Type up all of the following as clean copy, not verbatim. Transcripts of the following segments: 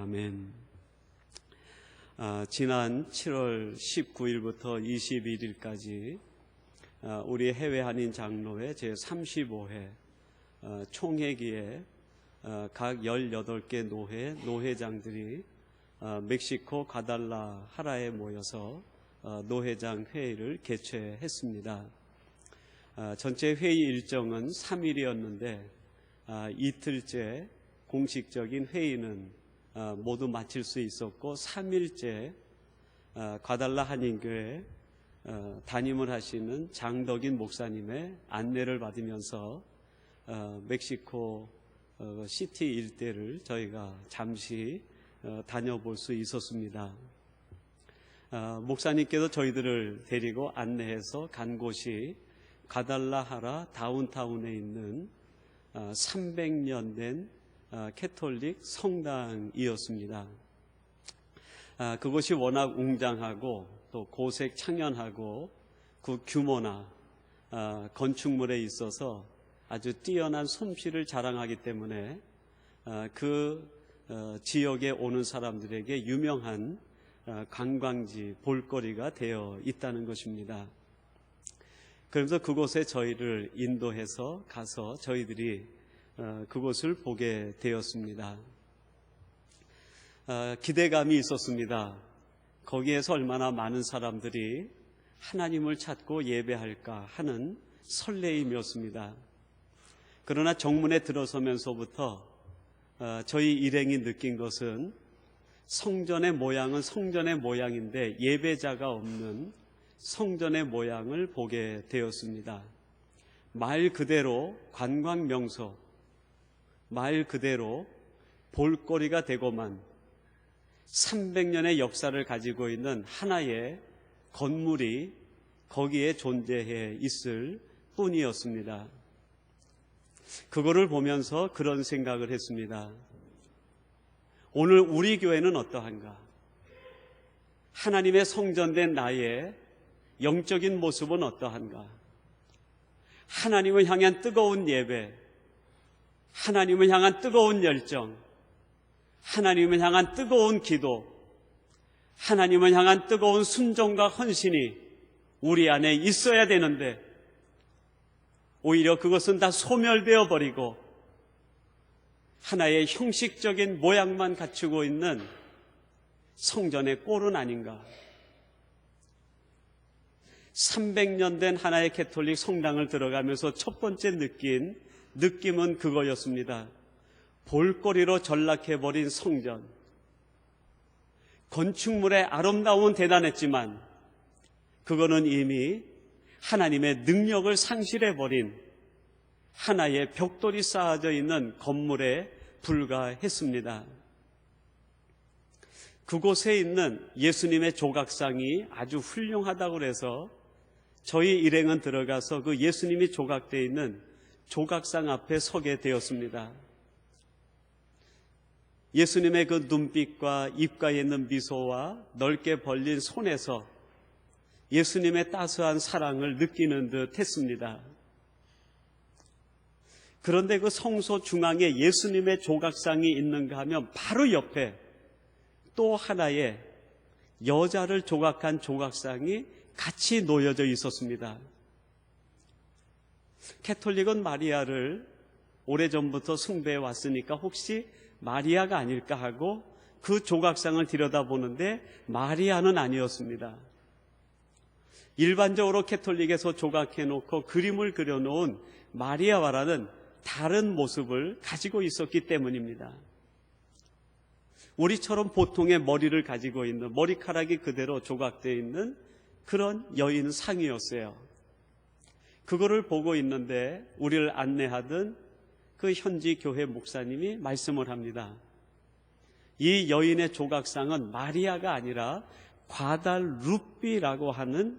아멘. 지난 7월 19일부터 21일까지 우리 해외 한인 장로회 제35회 총회기에 각 18개 노회장들이 멕시코 과달라하라에 모여서 노회장 회의를 개최했습니다. 전체 회의 일정은 3일이었는데 이틀째 공식적인 회의는 모두 마칠 수 있었고 3일째 과달라 한인교회 담임을 하시는 장덕인 목사님의 안내를 받으면서 멕시코 시티 일대를 저희가 잠시 다녀볼 수 있었습니다. 목사님께서 저희들을 데리고 안내해서 간 곳이 과달라하라 다운타운에 있는 300년 된 캐톨릭 성당이었습니다. 그곳이 워낙 웅장하고 또 고색 창연하고 그 규모나 건축물에 있어서 아주 뛰어난 솜씨를 자랑하기 때문에 그 지역에 오는 사람들에게 유명한 관광지, 볼거리가 되어 있다는 것입니다. 그래서 그곳에 저희를 인도해서 가서 저희들이 그곳을 보게 되었습니다. 기대감이 있었습니다. 거기에서 얼마나 많은 사람들이 하나님을 찾고 예배할까 하는 설레임이었습니다. 그러나 정문에 들어서면서부터 저희 일행이 느낀 것은 성전의 모양은 성전의 모양인데 예배자가 없는 성전의 모양을 보게 되었습니다. 말 그대로 관광명소, 말 그대로 볼거리가 되고만 300년의 역사를 가지고 있는 하나의 건물이 거기에 존재해 있을 뿐이었습니다. 그거를 보면서 그런 생각을 했습니다. 오늘 우리 교회는 어떠한가? 하나님의 성전된 나의 영적인 모습은 어떠한가? 하나님을 향한 뜨거운 예배, 하나님을 향한 뜨거운 열정, 하나님을 향한 뜨거운 기도, 하나님을 향한 뜨거운 순종과 헌신이 우리 안에 있어야 되는데 오히려 그것은 다 소멸되어 버리고 하나의 형식적인 모양만 갖추고 있는 성전의 꼴은 아닌가. 300년 된 하나의 캐톨릭 성당을 들어가면서 첫 번째 느낌은 그거였습니다. 볼거리로 전락해버린 성전. 건축물의 아름다움은 대단했지만 그거는 이미 하나님의 능력을 상실해버린 하나의 벽돌이 쌓아져 있는 건물에 불과했습니다. 그곳에 있는 예수님의 조각상이 아주 훌륭하다고 해서 저희 일행은 들어가서 그 예수님이 조각되어 있는 조각상 앞에 서게 되었습니다. 예수님의 그 눈빛과 입가에 있는 미소와 넓게 벌린 손에서 예수님의 따스한 사랑을 느끼는 듯 했습니다. 그런데 그 성소 중앙에 예수님의 조각상이 있는가 하면 바로 옆에 또 하나의 여자를 조각한 조각상이 같이 놓여져 있었습니다. 캐톨릭은 마리아를 오래전부터 숭배해 왔으니까 혹시 마리아가 아닐까 하고 그 조각상을 들여다보는데 마리아는 아니었습니다. 일반적으로 캐톨릭에서 조각해놓고 그림을 그려놓은 마리아와라는 다른 모습을 가지고 있었기 때문입니다. 우리처럼 보통의 머리를 가지고 있는, 머리카락이 그대로 조각되어 있는 그런 여인 상이었어요. 그거를 보고 있는데 우리를 안내하던 그 현지 교회 목사님이 말씀을 합니다. 이 여인의 조각상은 마리아가 아니라 과달루피라고 하는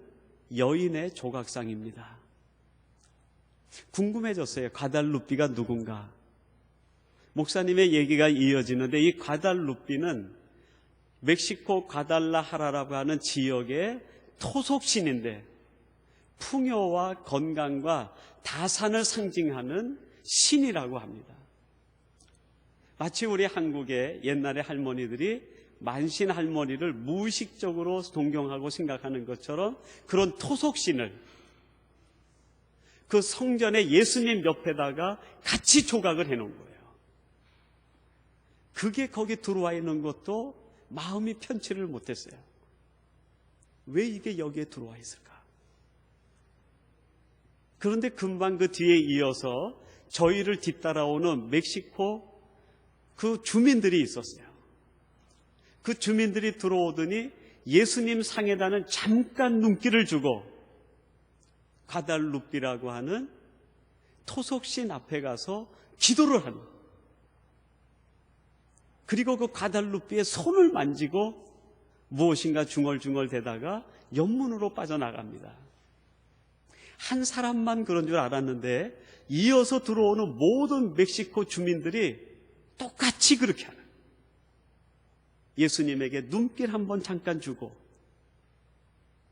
여인의 조각상입니다. 궁금해졌어요. 과달루피가 누군가? 목사님의 얘기가 이어지는데 이 과달루피는 멕시코 과달라하라라고 하는 지역의 토속신인데 풍요와 건강과 다산을 상징하는 신이라고 합니다. 마치 우리 한국의 옛날의 할머니들이 만신 할머니를 무의식적으로 동경하고 생각하는 것처럼 그런 토속신을 그 성전의 예수님 옆에다가 같이 조각을 해놓은 거예요. 그게 거기 들어와 있는 것도 마음이 편치를 못했어요. 왜 이게 여기에 들어와 있을까? 그런데 금방 그 뒤에 이어서 저희를 뒤따라오는 멕시코 그 주민들이 있었어요. 그 주민들이 들어오더니 예수님 상에다는 잠깐 눈길을 주고 과달루피라고 하는 토속신 앞에 가서 기도를 하는, 그리고 그 과달루피의 손을 만지고 무엇인가 중얼중얼 대다가 옆문으로 빠져나갑니다. 한 사람만 그런 줄 알았는데 이어서 들어오는 모든 멕시코 주민들이 똑같이 그렇게 하는, 예수님에게 눈길 한번 잠깐 주고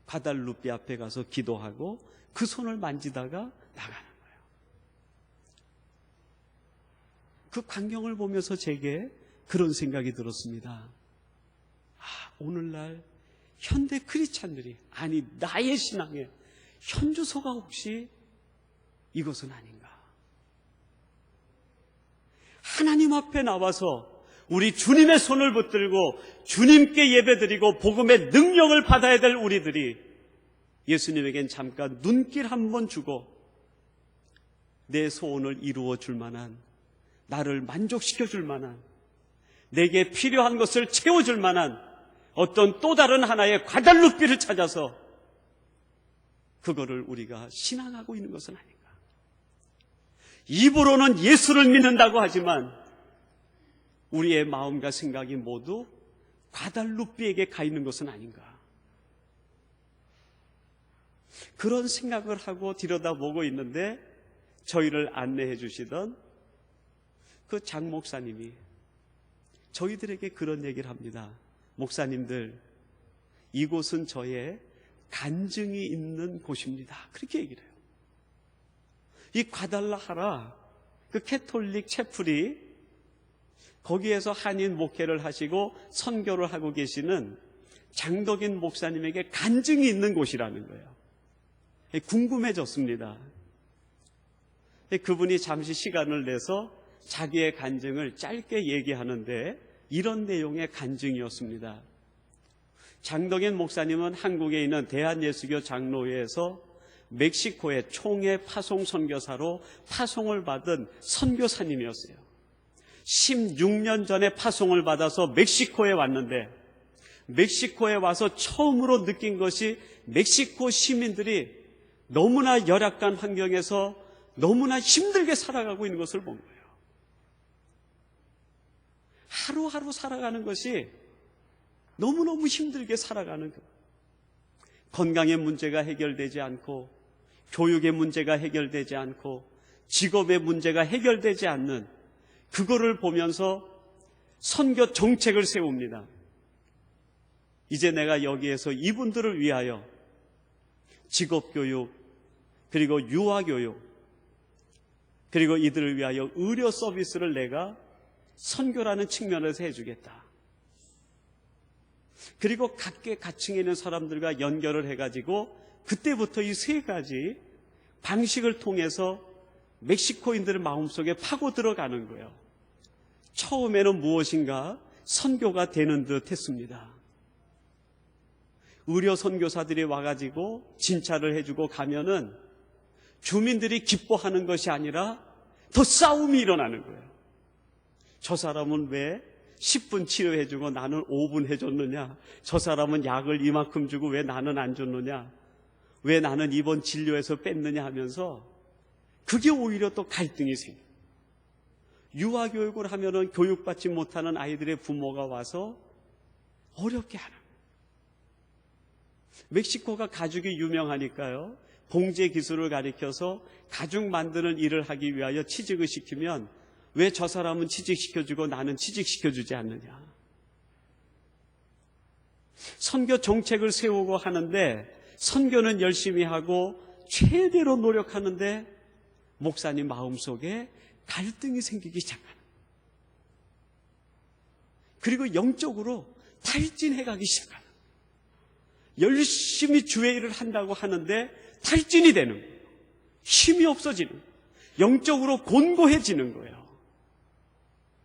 과달루피 앞에 가서 기도하고 그 손을 만지다가 나가는 거예요. 그 광경을 보면서 제게 그런 생각이 들었습니다. 오늘날 현대 크리스찬들이, 아니 나의 신앙의 현주소가 혹시 이것은 아닌가? 하나님 앞에 나와서 우리 주님의 손을 붙들고 주님께 예배드리고 복음의 능력을 받아야 될 우리들이 예수님에겐 잠깐 눈길 한번 주고 내 소원을 이루어 줄 만한, 나를 만족시켜 줄 만한, 내게 필요한 것을 채워줄 만한 어떤 또 다른 하나의 과달루피를 찾아서 그거를 우리가 신앙하고 있는 것은 아닌가? 입으로는 예수를 믿는다고 하지만 우리의 마음과 생각이 모두 과달루피에게 가 있는 것은 아닌가? 그런 생각을 하고 들여다보고 있는데 저희를 안내해 주시던 그 장 목사님이 저희들에게 그런 얘기를 합니다. 목사님들, 이곳은 저의 간증이 있는 곳입니다. 그렇게 얘기를 해요. 이 과달라하라 그 캐톨릭 채플이 거기에서 한인 목회를 하시고 선교를 하고 계시는 장덕인 목사님에게 간증이 있는 곳이라는 거예요. 궁금해졌습니다. 그분이 잠시 시간을 내서 자기의 간증을 짧게 얘기하는데 이런 내용의 간증이었습니다. 장덕인 목사님은 한국에 있는 대한예수교 장로회에서 멕시코의 총회 파송 선교사로 파송을 받은 선교사님이었어요. 16년 전에 파송을 받아서 멕시코에 왔는데 멕시코에 와서 처음으로 느낀 것이 멕시코 시민들이 너무나 열악한 환경에서 너무나 힘들게 살아가고 있는 것을 본 거예요. 하루하루 살아가는 것이 너무너무 힘들게 살아가는 것. 건강의 문제가 해결되지 않고 교육의 문제가 해결되지 않고 직업의 문제가 해결되지 않는 그거를 보면서 선교 정책을 세웁니다. 이제 내가 여기에서 이분들을 위하여 직업교육, 그리고 유아교육, 그리고 이들을 위하여 의료 서비스를 내가 선교라는 측면에서 해주겠다. 그리고 각계 가층에 있는 사람들과 연결을 해가지고 그때부터 이 세 가지 방식을 통해서 멕시코인들의 마음속에 파고 들어가는 거예요. 처음에는 무엇인가 선교가 되는 듯 했습니다. 의료 선교사들이 와가지고 진찰을 해주고 가면은 주민들이 기뻐하는 것이 아니라 더 싸움이 일어나는 거예요. 저 사람은 왜 10분 치료해주고 나는 5분 해줬느냐? 저 사람은 약을 이만큼 주고 왜 나는 안 줬느냐? 왜 나는 이번 진료에서 뺐느냐 하면서 그게 오히려 또 갈등이 생겨요. 유아교육을 하면은 교육받지 못하는 아이들의 부모가 와서 어렵게 하는 거예요. 멕시코가 가죽이 유명하니까요. 봉제 기술을 가리켜서 가죽 만드는 일을 하기 위하여 취직을 시키면 왜 저 사람은 취직시켜주고 나는 취직시켜주지 않느냐. 선교 정책을 세우고 하는데 선교는 열심히 하고 최대로 노력하는데 목사님 마음속에 갈등이 생기기 시작하는 거예요. 그리고 영적으로 탈진해 가기 시작하는, 열심히 주의 일을 한다고 하는데 탈진이 되는 거예요. 힘이 없어지는 거예요. 영적으로 곤고해지는 거예요.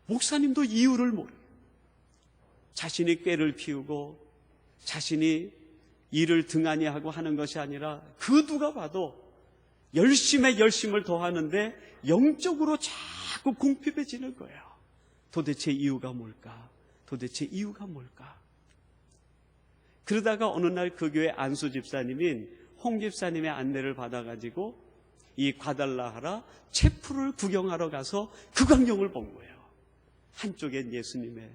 목사님도 이유를 모르고 자신이 꾀를 피우고 자신이 일을 등한히 하고 하는 것이 아니라 그 누가 봐도 열심에 열심을 더하는데 영적으로 자꾸 궁핍해지는 거예요. 도대체 이유가 뭘까? 도대체 이유가 뭘까? 그러다가 어느 날 그 교회 안수 집사님인 홍 집사님의 안내를 받아가지고 이 과달라하라 체프를 구경하러 가서 그 광경을 본 거예요. 한쪽엔 예수님의,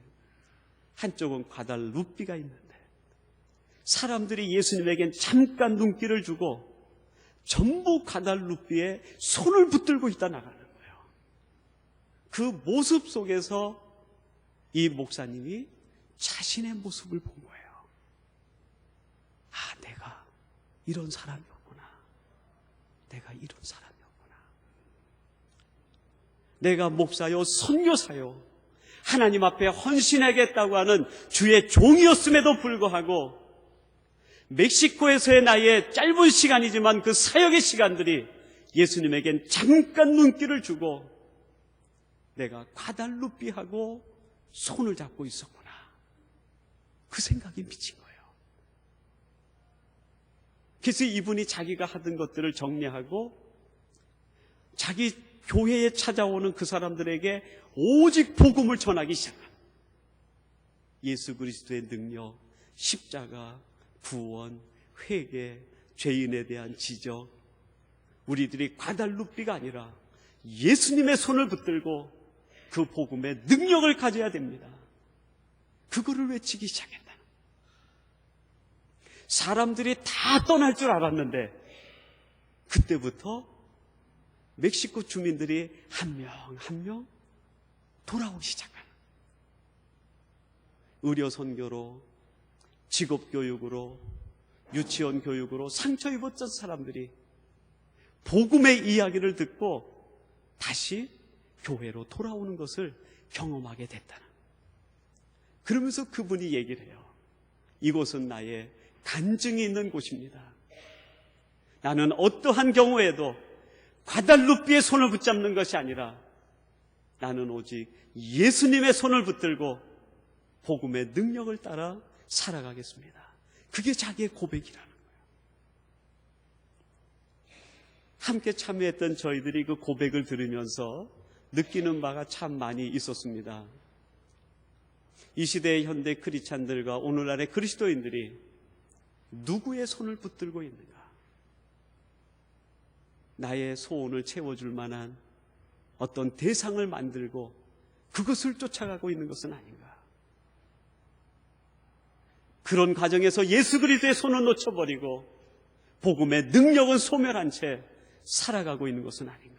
한쪽은 과달루피가 있는데 사람들이 예수님에겐 잠깐 눈길을 주고 전부 과달루피에 손을 붙들고 있다 나가는 거예요. 그 모습 속에서 이 목사님이 자신의 모습을 본 거예요. 아, 내가 이런 사람이었구나. 내가 이런 사람이었구나. 내가 목사요, 선교사요, 하나님 앞에 헌신하겠다고 하는 주의 종이었음에도 불구하고 멕시코에서의 나의 짧은 시간이지만 그 사역의 시간들이 예수님에겐 잠깐 눈길을 주고 내가 과달루피하고 손을 잡고 있었구나. 그 생각이 미친 거예요. 그래서 이분이 자기가 하던 것들을 정리하고 자기 교회에 찾아오는 그 사람들에게 오직 복음을 전하기 시작합니다. 예수 그리스도의 능력, 십자가, 구원, 회개, 죄인에 대한 지적, 우리들이 과달루피가 아니라 예수님의 손을 붙들고 그 복음의 능력을 가져야 됩니다. 그거를 외치기 시작했다. 사람들이 다 떠날 줄 알았는데 그때부터 멕시코 주민들이 한 명 한 명 돌아오기 시작하는, 의료 선교로, 직업 교육으로, 유치원 교육으로 상처 입었던 사람들이 복음의 이야기를 듣고 다시 교회로 돌아오는 것을 경험하게 됐다는. 그러면서 그분이 얘기를 해요. 이곳은 나의 간증이 있는 곳입니다. 나는 어떠한 경우에도 과달루피의 손을 붙잡는 것이 아니라 나는 오직 예수님의 손을 붙들고 복음의 능력을 따라 살아가겠습니다. 그게 자기의 고백이라는 거예요. 함께 참여했던 저희들이 그 고백을 들으면서 느끼는 바가 참 많이 있었습니다. 이 시대의 현대 크리스찬들과 오늘날의 그리스도인들이 누구의 손을 붙들고 있는가? 나의 소원을 채워줄 만한 어떤 대상을 만들고 그것을 쫓아가고 있는 것은 아닌가? 그런 과정에서 예수 그리스도의 손을 놓쳐버리고 복음의 능력은 소멸한 채 살아가고 있는 것은 아닌가?